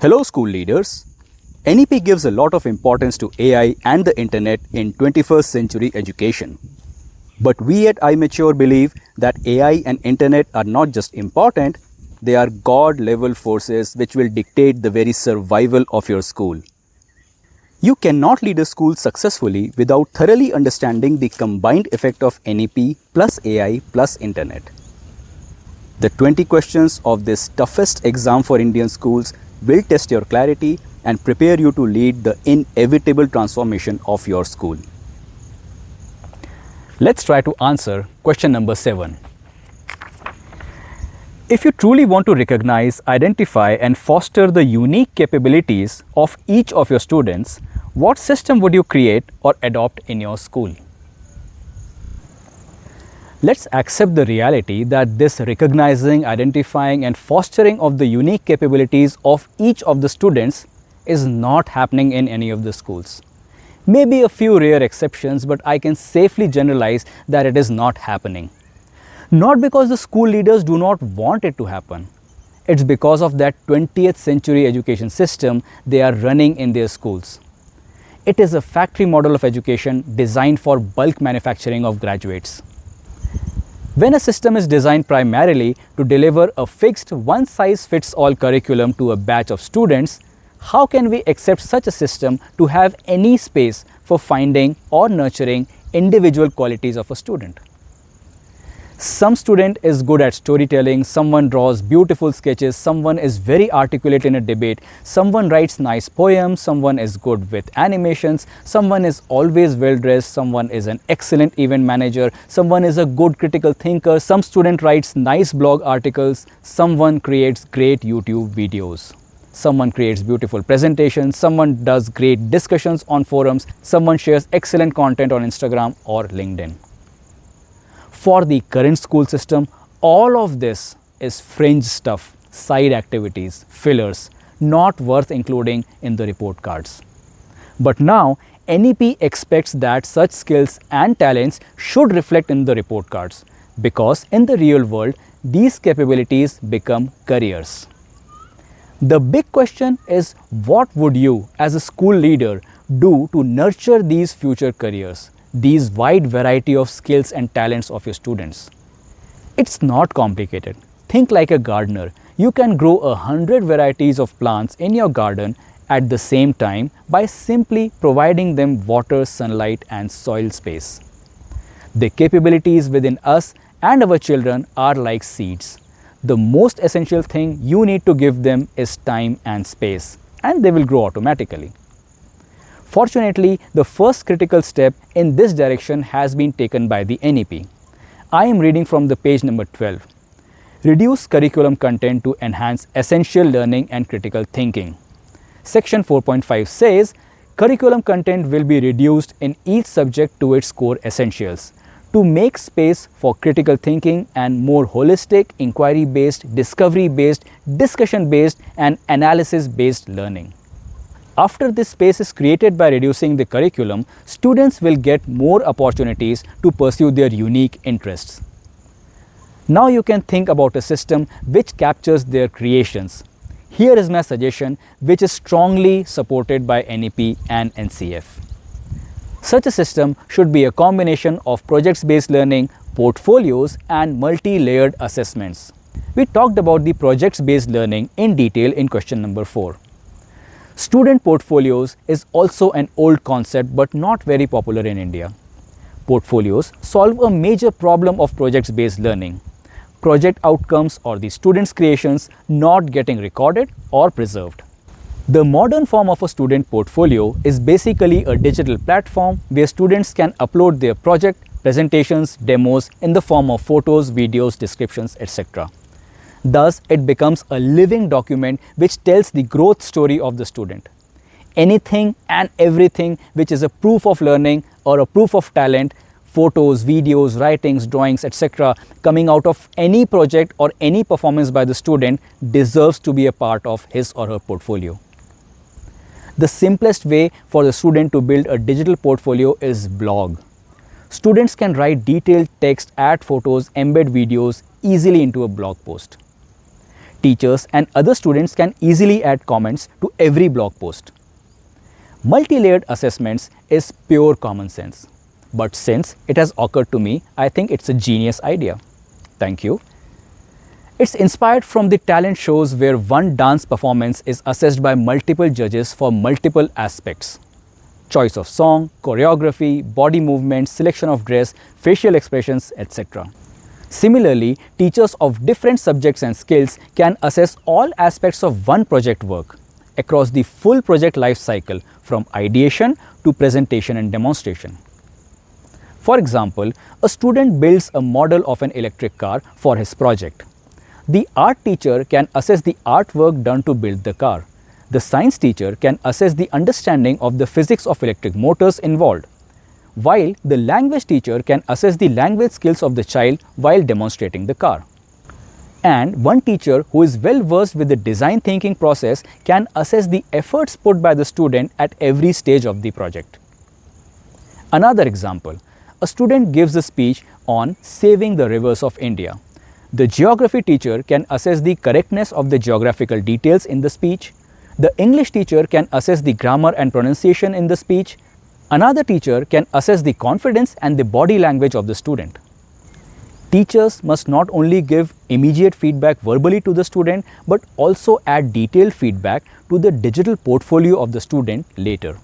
Hello school leaders. NEP gives a lot of importance to AI and the internet in 21st century education. But we at iMature believe that AI and internet are not just important, they are God-level forces which will dictate the very survival of your school. You cannot lead a school successfully without thoroughly understanding the combined effect of NEP plus AI plus internet. The 20 questions of this toughest exam for Indian schools will test your clarity and prepare you to lead the inevitable transformation of your school. Let's try to answer question number 7. If you truly want to recognize, identify and foster the unique capabilities of each of your students, what system would you create or adopt in your school? Let's accept the reality that this recognizing, identifying and fostering of the unique capabilities of each of the students is not happening in any of the schools. Maybe a few rare exceptions, but I can safely generalize that it is not happening. Not because the school leaders do not want it to happen. It's because of that 20th century education system they are running in their schools. It is a factory model of education designed for bulk manufacturing of graduates. When a system is designed primarily to deliver a fixed one-size-fits-all curriculum to a batch of students, how can we accept such a system to have any space for finding or nurturing individual qualities of a student? Some student is good at storytelling, someone draws beautiful sketches, someone is very articulate in a debate, someone writes nice poems, someone is good with animations, someone is always well dressed, someone is an excellent event manager, someone is a good critical thinker, some student writes nice blog articles, someone creates great YouTube videos. Someone creates beautiful presentations, someone does great discussions on forums, someone shares excellent content on Instagram or LinkedIn. For the current school system, all of this is fringe stuff, side activities, fillers, not worth including in the report cards. But now, NEP expects that such skills and talents should reflect in the report cards, because in the real world, these capabilities become careers. The big question is, what would you as a school leader do to nurture these future careers, these wide variety of skills and talents of your students? It's not complicated. Think like a gardener. You can grow 100 varieties of plants in your garden at the same time by simply providing them water, sunlight and soil space. The capabilities within us and our children are like seeds. The most essential thing you need to give them is time and space, and they will grow automatically. Fortunately, the first critical step in this direction has been taken by the NEP. I am reading from the page number 12. Reduce curriculum content to enhance essential learning and critical thinking. Section 4.5 says, curriculum content will be reduced in each subject to its core essentials, to make space for critical thinking and more holistic, inquiry-based, discovery-based, discussion-based and analysis-based learning. After this space is created by reducing the curriculum, students will get more opportunities to pursue their unique interests. Now you can think about a system which captures their creations. Here is my suggestion, which is strongly supported by NEP and NCF. Such a system should be a combination of projects-based learning, portfolios and multi-layered assessments. We talked about the projects-based learning in detail in question number 4. Student portfolios is also an old concept but not very popular in India. Portfolios solve a major problem of projects-based learning. Project outcomes or the student's creations not getting recorded or preserved. The modern form of a student portfolio is basically a digital platform where students can upload their project, presentations, demos in the form of photos, videos, descriptions, etc. Thus, it becomes a living document which tells the growth story of the student. Anything and everything which is a proof of learning or a proof of talent, photos, videos, writings, drawings, etc. coming out of any project or any performance by the student deserves to be a part of his or her portfolio. The simplest way for the student to build a digital portfolio is blog. Students can write detailed text, add photos, embed videos easily into a blog post. Teachers and other students can easily add comments to every blog post. Multi-layered assessments is pure common sense. But since it has occurred to me, I think it's a genius idea. Thank you. It's inspired from the talent shows where one dance performance is assessed by multiple judges for multiple aspects. Choice of song, choreography, body movement, selection of dress, facial expressions, etc. Similarly, teachers of different subjects and skills can assess all aspects of one project work across the full project life cycle from ideation to presentation and demonstration. For example, a student builds a model of an electric car for his project. The art teacher can assess the artwork done to build the car. The science teacher can assess the understanding of the physics of electric motors involved, while the language teacher can assess the language skills of the child while demonstrating the car. And one teacher who is well versed with the design thinking process can assess the efforts put by the student at every stage of the project. Another example, a student gives a speech on saving the rivers of India. The geography teacher can assess the correctness of the geographical details in the speech. The English teacher can assess the grammar and pronunciation in the speech. Another teacher can assess the confidence and the body language of the student. Teachers must not only give immediate feedback verbally to the student, but also add detailed feedback to the digital portfolio of the student later.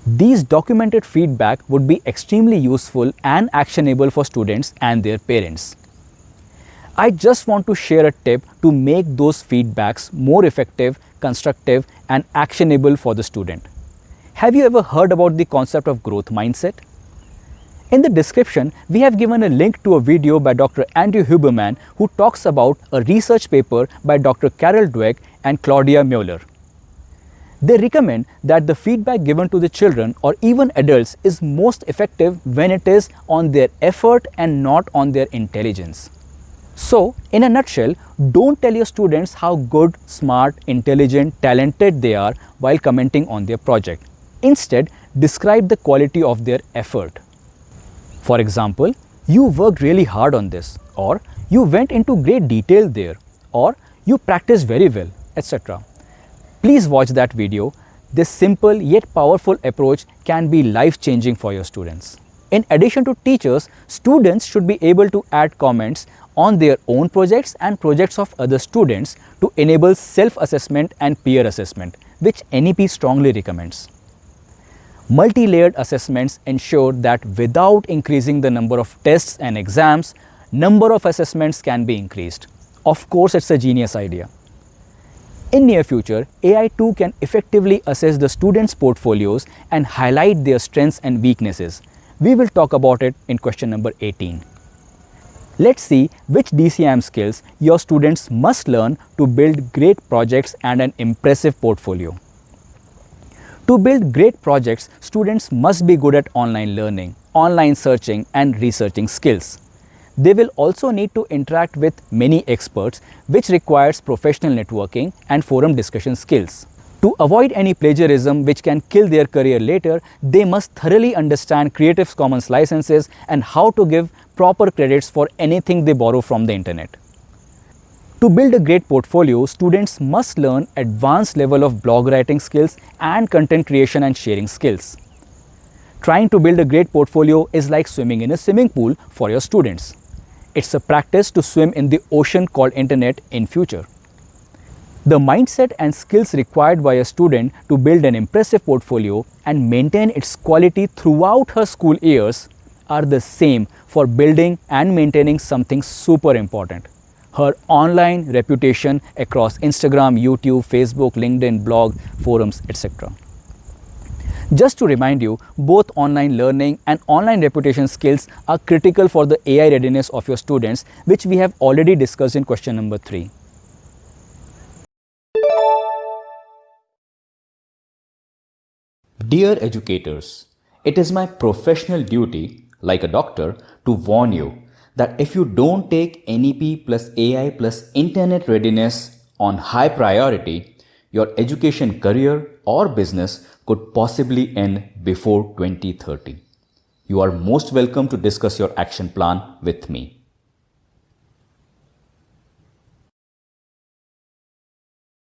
These documented feedback would be extremely useful and actionable for students and their parents. I just want to share a tip to make those feedbacks more effective, constructive, and actionable for the student. Have you ever heard about the concept of growth mindset? In the description, we have given a link to a video by Dr. Andrew Huberman who talks about a research paper by Dr. Carol Dweck and Claudia Mueller. They recommend that the feedback given to the children or even adults is most effective when it is on their effort and not on their intelligence. So, in a nutshell, don't tell your students how good, smart, intelligent, talented they are while commenting on their project. Instead, describe the quality of their effort. For example, you worked really hard on this, or you went into great detail there, or you practiced very well, etc. Please watch that video. This simple yet powerful approach can be life-changing for your students. In addition to teachers, students should be able to add comments on their own projects and projects of other students to enable self-assessment and peer assessment, which NEP strongly recommends. Multi-layered assessments ensure that without increasing the number of tests and exams, number of assessments can be increased. Of course, it's a genius idea. In near future, AI too can effectively assess the students' portfolios and highlight their strengths and weaknesses. We will talk about it in question number 18. Let's see which DCIM skills your students must learn to build great projects and an impressive portfolio. To build great projects, students must be good at online learning, online searching and researching skills. They will also need to interact with many experts, which requires professional networking and forum discussion skills. To avoid any plagiarism which can kill their career later, they must thoroughly understand Creative Commons licenses and how to give proper credits for anything they borrow from the internet. To build a great portfolio, students must learn advanced level of blog writing skills and content creation and sharing skills. Trying to build a great portfolio is like swimming in a swimming pool for your students. It's a practice to swim in the ocean called internet in future. The mindset and skills required by a student to build an impressive portfolio and maintain its quality throughout her school years are the same for building and maintaining something super important: her online reputation across Instagram, YouTube, Facebook, LinkedIn, blog, forums, etc. Just to remind you, both online learning and online reputation skills are critical for the AI readiness of your students, which we have already discussed in question number 3. Dear educators, it is my professional duty, like a doctor, to warn you that if you don't take NEP plus AI plus internet readiness on high priority, your education career or business could possibly end before 2030. You are most welcome to discuss your action plan with me.